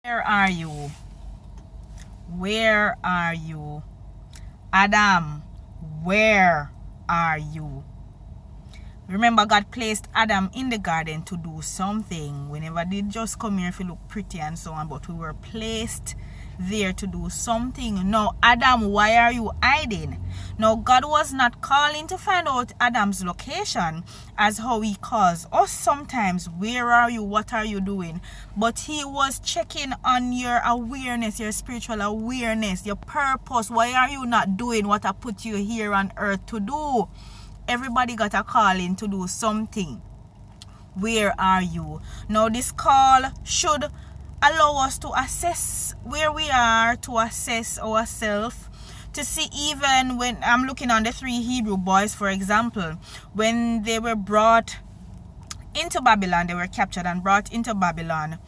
Where are you? Where are you? Adam, where are you? Remember, God placed Adam in the garden to do something. We never did just come here if you look pretty and so on, but we were placed there to do something. Now, Adam, why are you hiding? Now, God was not calling to find out Adam's location as how he calls us sometimes. Where are you? What are you doing? But he was checking on your awareness, your spiritual awareness, your purpose. Why are you not doing what I put you here on earth to do? Everybody got a calling to do something. Where are you? Now, this call should allow us to assess where we are, to assess ourselves, to see. Even when I'm looking on the 3 Hebrew boys, for example, when they were brought into Babylon, they were captured and brought into Babylon,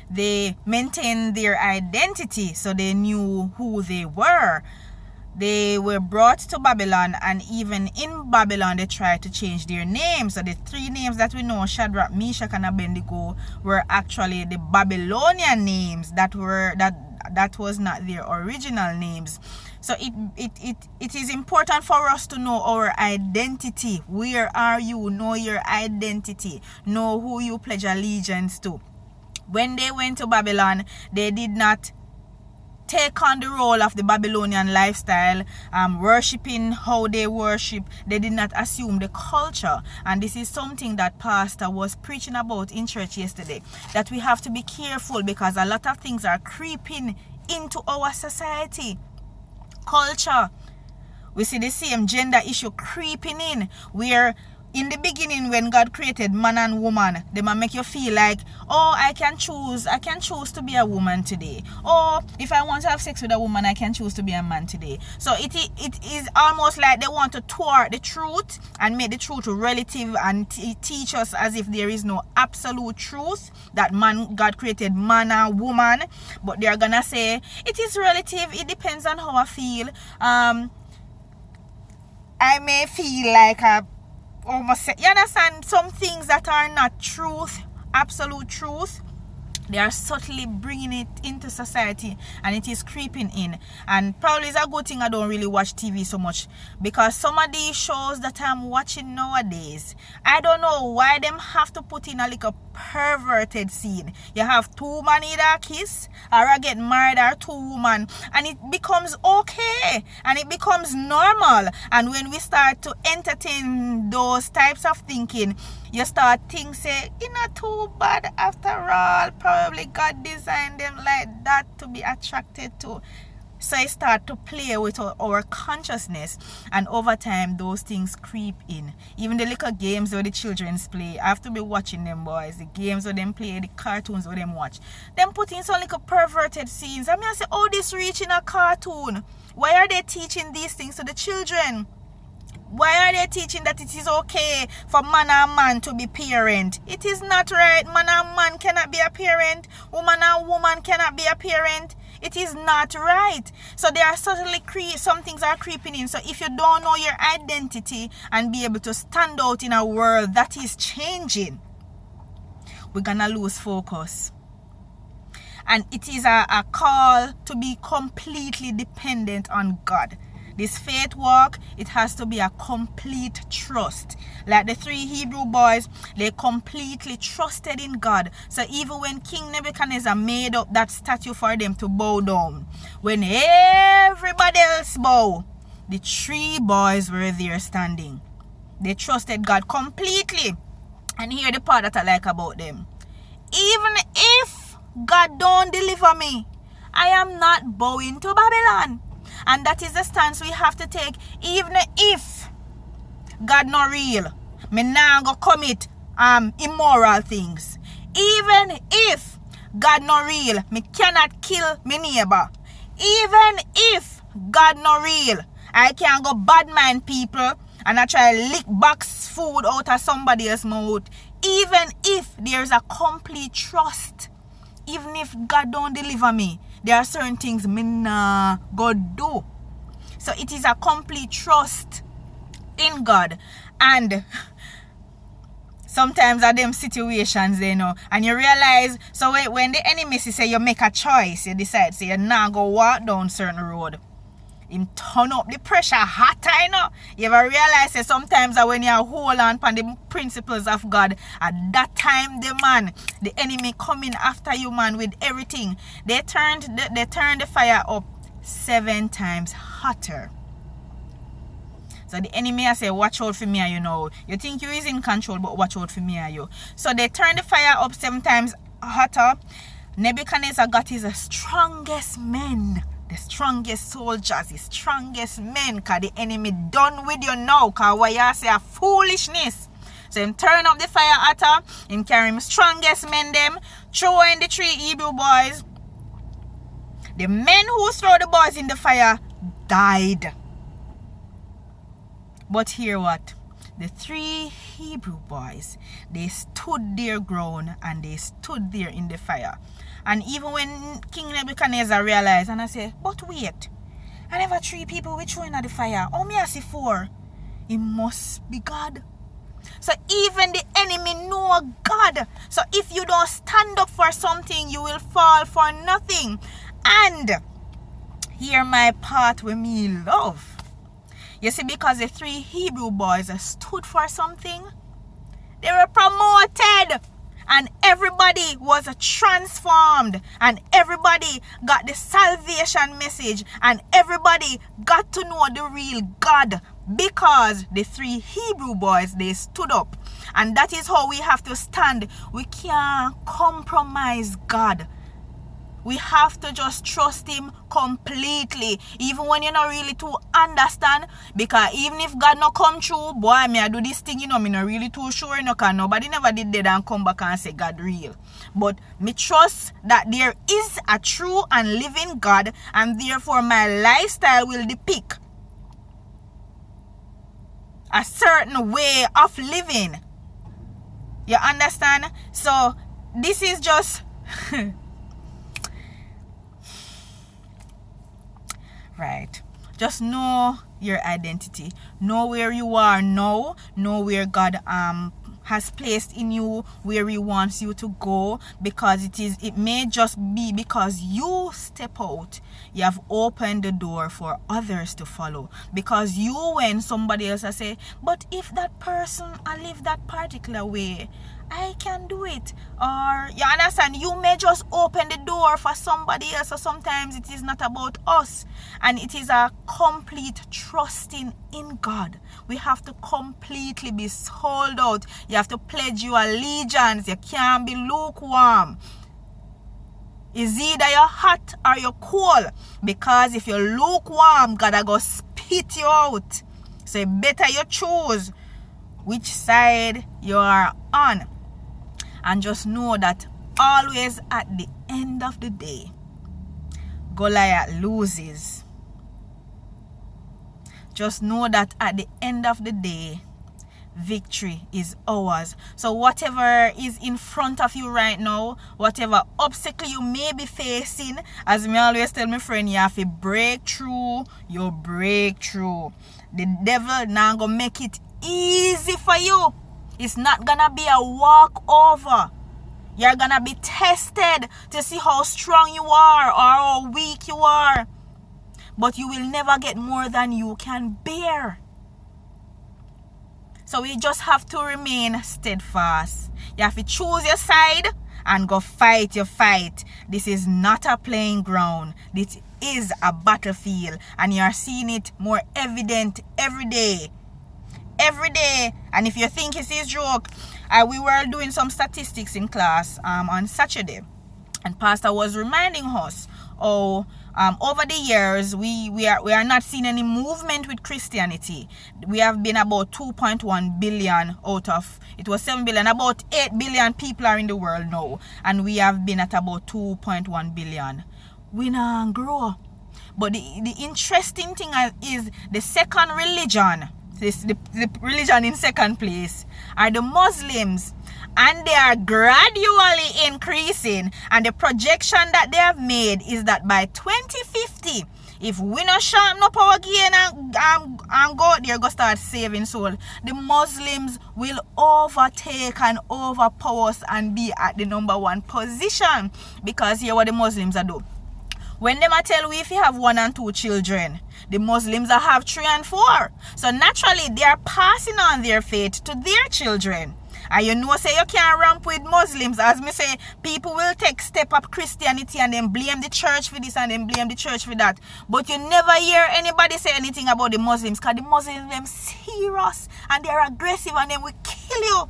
they maintained their identity, so they knew who they were. They were brought to Babylon, and even in Babylon they tried to change their names. So the 3 names that we know, Shadrach, Meshach and Abednego, were actually the Babylonian names that was not their original names. So it is important for us to know our identity. Where are you? Know your identity. Know who you pledge allegiance to. When they went to Babylon, they did not take on the role of the Babylonian lifestyle, worshipping how they worship. They did not assume the culture. And this is something that Pastor was preaching about in church yesterday, that we have to be careful, because a lot of things are creeping into our society. Culture. We see the same gender issue creeping in, where in the beginning, when God created man and woman, they might make you feel like, oh, I can choose to be a woman today. Or if I want to have sex with a woman, I can choose to be a man today. So it is almost like they want to thwart the truth and make the truth relative and teach us as if there is no absolute truth, that God created man and woman. But they are gonna say it is relative. It depends on how I feel. I may feel like you understand, some things that are not truth, absolute truth, they are subtly bringing it into society, and it is creeping in. And probably it's a good thing I don't really watch TV so much, because some of these shows that I'm watching nowadays, I don't know why them have to put in a little perverted scene. You have 2 men either kiss or get married, or 2 women, and it becomes okay and it becomes normal. And when we start to entertain those types of thinking, you start think, say, it's not too bad after all. Probably God designed them like that to be attracted to. So I start to play with our consciousness, and over time those things creep in. Even the little games where the children play, I have to be watching them, boys. The games where them play, the cartoons where them watch, them put in some little perverted scenes. I mean, I say, oh, this reaching a cartoon. Why are they teaching these things to the children? Why are they teaching that it is okay for man and man to be parent? It is not right. Man and man cannot be a parent. Woman and woman cannot be a parent. It is not right. So there are certainly some things are creeping in. So if you don't know your identity and be able to stand out in a world that is changing, we're gonna lose focus. And it is a call to be completely dependent on God. This faith walk, it has to be a complete trust. Like the 3 Hebrew boys, they completely trusted in God. So even when King Nebuchadnezzar made up that statue for them to bow down, when everybody else bow, the 3 boys were there standing. They trusted God completely. And here the part that I like about them. Even if God don't deliver me, I am not bowing to Babylon. And that is the stance we have to take. Even if God not real, me now go commit immoral things. Even if God not real, me cannot kill my neighbor. Even if God not real, I can go bad mind people and I try lick box food out of somebody else's mouth. Even if there's a complete trust, even if God don't deliver me, there are certain things me nah go do. So it is a complete trust in God. And sometimes at them situations, and you realize, so when the enemy say you make a choice, you decide, say you now go walk down certain road, him turn up the pressure hotter, you ever realize that sometimes that when you hold on the principles of God, at that time the enemy coming after you, man, with everything, they turned the fire up 7 times hotter. So the enemy I say, watch out for me, you think you is in control, but watch out for me, you. So they turned the fire up 7 times hotter. Nebuchadnezzar got his strongest men, the strongest soldiers, the strongest men, because the enemy done with you now, because what you say a foolishness. So him turn up the fire hotter, him carry him strongest men them, throw in the 3 Hebrew boys. The men who throw the boys in the fire died. But hear what? The 3 Hebrew boys, they stood their ground and they stood there in the fire. And even when King Nebuchadnezzar realized, and I say, but wait, I never 3 people were thrown at the fire. Oh, me I see 4. It must be God. So even the enemy know God. So if you don't stand up for something, you will fall for nothing. And hear my part with me love. You see, because the 3 Hebrew boys stood for something, they were promoted. And everybody was transformed. And everybody got the salvation message. And everybody got to know the real God. Because the 3 Hebrew boys, they stood up. And that is how we have to stand. We can't compromise God. We have to just trust him completely. Even when you're not really to understand. Because even if God not come true, boy, me I do this thing, me not really too sure, because nobody never did that and come back and say God real. But me trust that there is a true and living God, and therefore my lifestyle will depict a certain way of living. You understand? So this is just right. Just know your identity. Know where you are now. Know where God has placed in you, where he wants you to go, because it may just be because you step out, you have opened the door for others to follow. Because you, when somebody else say, but if that person I live that particular way, I can do it. Or you understand, you may just open the door for somebody else. So sometimes it is not about us, and it is a complete trusting in God. We have to completely be sold out. You have to pledge your allegiance. You can't be lukewarm. Is either you're hot or you're cold. Because if you're lukewarm, God will go spit you out. So you better you choose which side you are on. And just know that always at the end of the day, Goliath loses. Just know that at the end of the day, victory is ours. So whatever is in front of you right now, whatever obstacle you may be facing, as me always tell my friend, you have to break through your breakthrough. The devil now gonna make it easy for you. It's not gonna be a walkover. You're gonna be tested to see how strong you are or how weak you are. But you will never get more than you can bear. So we just have to remain steadfast. You have to choose your side and go fight your fight. This is not a playing ground. This is a battlefield. And you are seeing it more evident every day. Every day. And if you think it's a joke, we were doing some statistics in class on Saturday, and Pastor was reminding us over the years we are not seeing any movement with Christianity. We have been about 2.1 billion out of, it was 7 billion, about 8 billion people are in the world now, and we have been at about 2.1 billion. We not grow. But the interesting thing is the second religion, the religion in second place, are the Muslims, and they are gradually increasing. And the projection that they have made is that by 2050, if we not sharpen up our gear and go out there, go start saving soul, the Muslims will overtake and overpower us and be at the number one position. Because here what the Muslims are do. When them I tell we if you have 1 and 2 children, the Muslims are have 3 and 4. So naturally they are passing on their faith to their children. And you know say you can't ramp with Muslims. As me say, people will take step up Christianity and then blame the church for this and then blame the church for that. But you never hear anybody say anything about the Muslims, because the Muslims them serious and they're aggressive and then we kill you.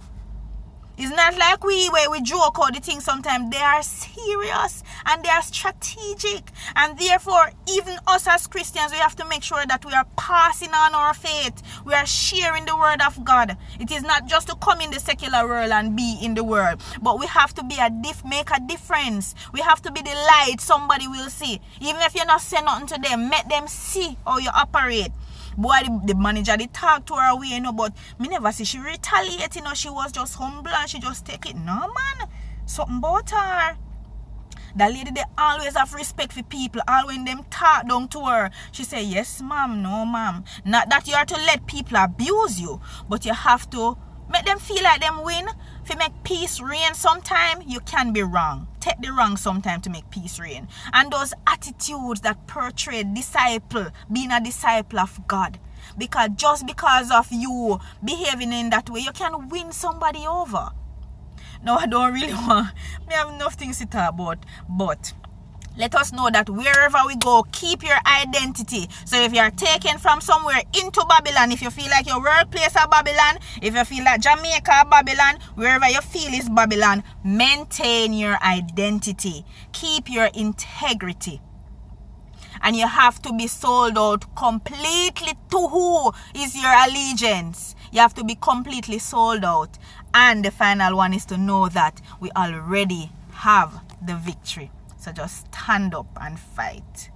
It's not like where we joke out the things sometimes. They are serious and they are strategic. And therefore, even us as Christians, we have to make sure that we are passing on our faith. We are sharing the word of God. It is not just to come in the secular world and be in the world. But we have to be make a difference. We have to be the light somebody will see. Even if you're not saying nothing to them, make them see how you operate. Boy, the manager, they talk to her away, but me never see she retaliate, she was just humble and she just take it. No, man. Something about her. That lady, they always have respect for people. All when them talk down to her, she say, yes, ma'am, no, ma'am. Not that you are to let people abuse you, but you have to make them feel like them win. If you make peace reign sometime, you can be wrong. Take the wrong sometime to make peace reign. And those attitudes that portray being a disciple of God. Because just because of you behaving in that way, you can win somebody over. No, I don't really want, I have enough things to talk about, but let us know that wherever we go, keep your identity. So if you are taken from somewhere into Babylon, if you feel like your workplace is Babylon, if you feel like Jamaica is Babylon, wherever you feel is Babylon, maintain your identity. Keep your integrity. And you have to be sold out completely to who is your allegiance. You have to be completely sold out. And the final one is to know that we already have the victory. So just stand up and fight.